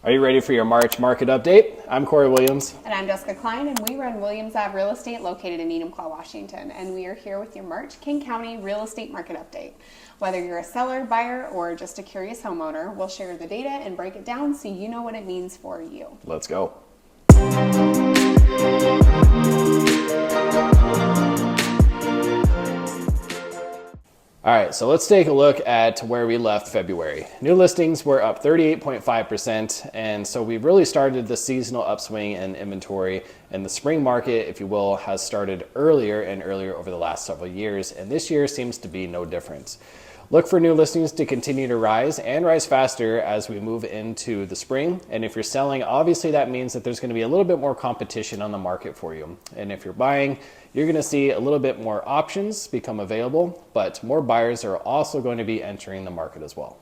Are you ready for your March market update? I'm Cory Williams. And I'm Jessica Klein, and we run Williams Ave Real Estate located in Enumclaw, Washington. And we are here with your March King County real estate market update. Whether you're a seller, buyer, or just a curious homeowner, we'll share the data and break it down so you know what it means for you. Let's go. All right, so let's take a look at where we left February. New listings were up 38.5%, and so we've really started the seasonal upswing in inventory, and the spring market, if you will, has started earlier and earlier over the last several years, and this year seems to be no different. Look for new listings to continue to rise and rise faster as we move into the spring. And if you're selling, obviously that means that there's going to be a little bit more competition on the market for you. And if you're buying, you're going to see a little bit more options become available, but more buyers are also going to be entering the market as well.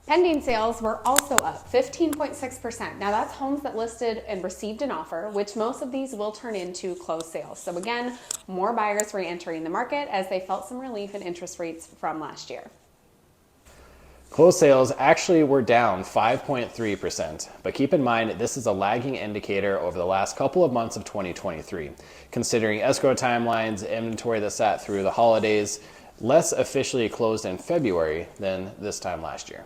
Pending sales were also up 15.6%. Now that's homes that listed and received an offer, which most of these will turn into closed sales. So again, more buyers re-entering the market as they felt some relief in interest rates from last year. Closed sales actually were down 5.3%, but keep in mind this is a lagging indicator over the last couple of months of 2023. Considering escrow timelines, inventory that sat through the holidays, less officially closed in February than this time last year.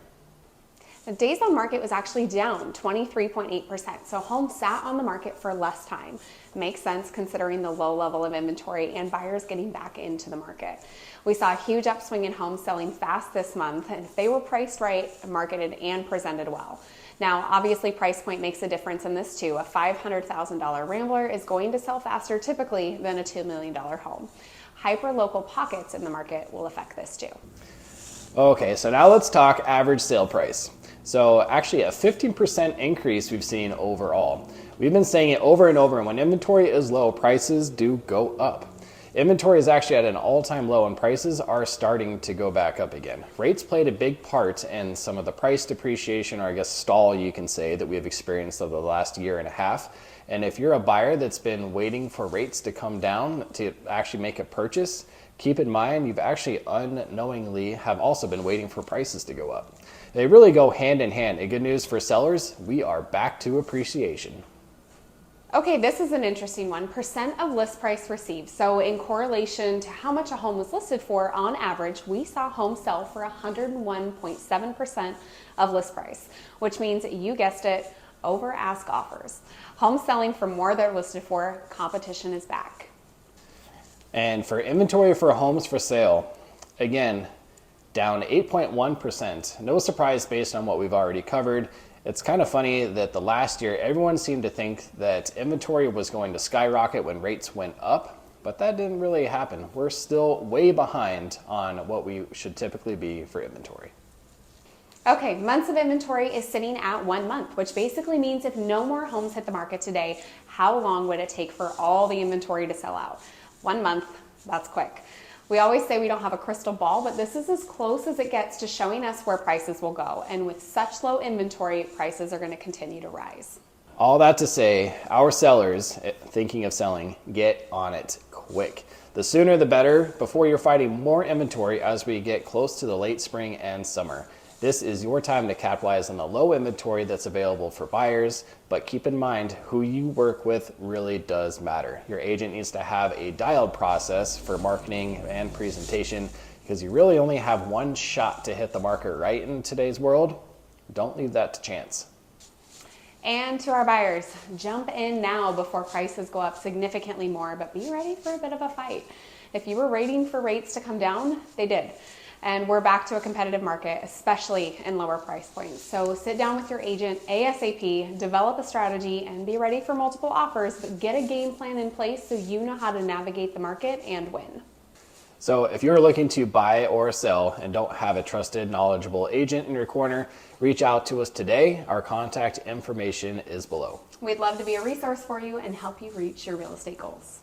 The days on market was actually down 23.8%, so homes sat on the market for less time. Makes sense considering the low level of inventory and buyers getting back into the market. We saw a huge upswing in homes selling fast this month, and if they were priced right, marketed, and presented well. Now, obviously, price point makes a difference in this too. A $500,000 Rambler is going to sell faster typically than a $2 million home. Hyper-local pockets in the market will affect this too. Okay, so now let's talk average sale price. So actually a 15% increase we've seen overall. We've been saying it over and over, and when inventory is low, prices do go up. Inventory is actually at an all-time low and prices are starting to go back up again. Rates played a big part in some of the price depreciation, or I guess stall you can say, that we've experienced over the last year and a half. And if you're a buyer that's been waiting for rates to come down to actually make a purchase, keep in mind you've actually unknowingly have also been waiting for prices to go up. They really go hand in hand. And good news for sellers, we are back to appreciation. Okay, this is an interesting one. Percent of list price received. So in correlation to how much a home was listed for, on average, we saw homes sell for 101.7% of list price, which means, you guessed it, over ask offers. Homes selling for more they're listed for, competition is back. And for inventory for homes for sale, again, down 8.1%. No surprise based on what we've already covered. It's kind of funny that the last year, everyone seemed to think that inventory was going to skyrocket when rates went up, but that didn't really happen. We're still way behind on what we should typically be for inventory. Okay, months of inventory is sitting at 1 month, which basically means if no more homes hit the market today, how long would it take for all the inventory to sell out? 1 month, that's quick. We always say we don't have a crystal ball, but this is as close as it gets to showing us where prices will go. And with such low inventory, prices are going to continue to rise. All that to say, our sellers thinking of selling, get on it quick. The sooner the better before you're fighting more inventory as we get close to the late spring and summer. This is your time to capitalize on the low inventory that's available for buyers, but keep in mind who you work with really does matter. Your agent needs to have a dialed process for marketing and presentation because you really only have one shot to hit the market right in today's world. Don't leave that to chance. And to our buyers, jump in now before prices go up significantly more, but be ready for a bit of a fight. If you were waiting for rates to come down, they did. And we're back to a competitive market, especially in lower price points. So sit down with your agent ASAP, develop a strategy, and be ready for multiple offers, but get a game plan in place so you know how to navigate the market and win. So if you're looking to buy or sell and don't have a trusted, knowledgeable agent in your corner, reach out to us today. Our contact information is below. We'd love to be a resource for you and help you reach your real estate goals.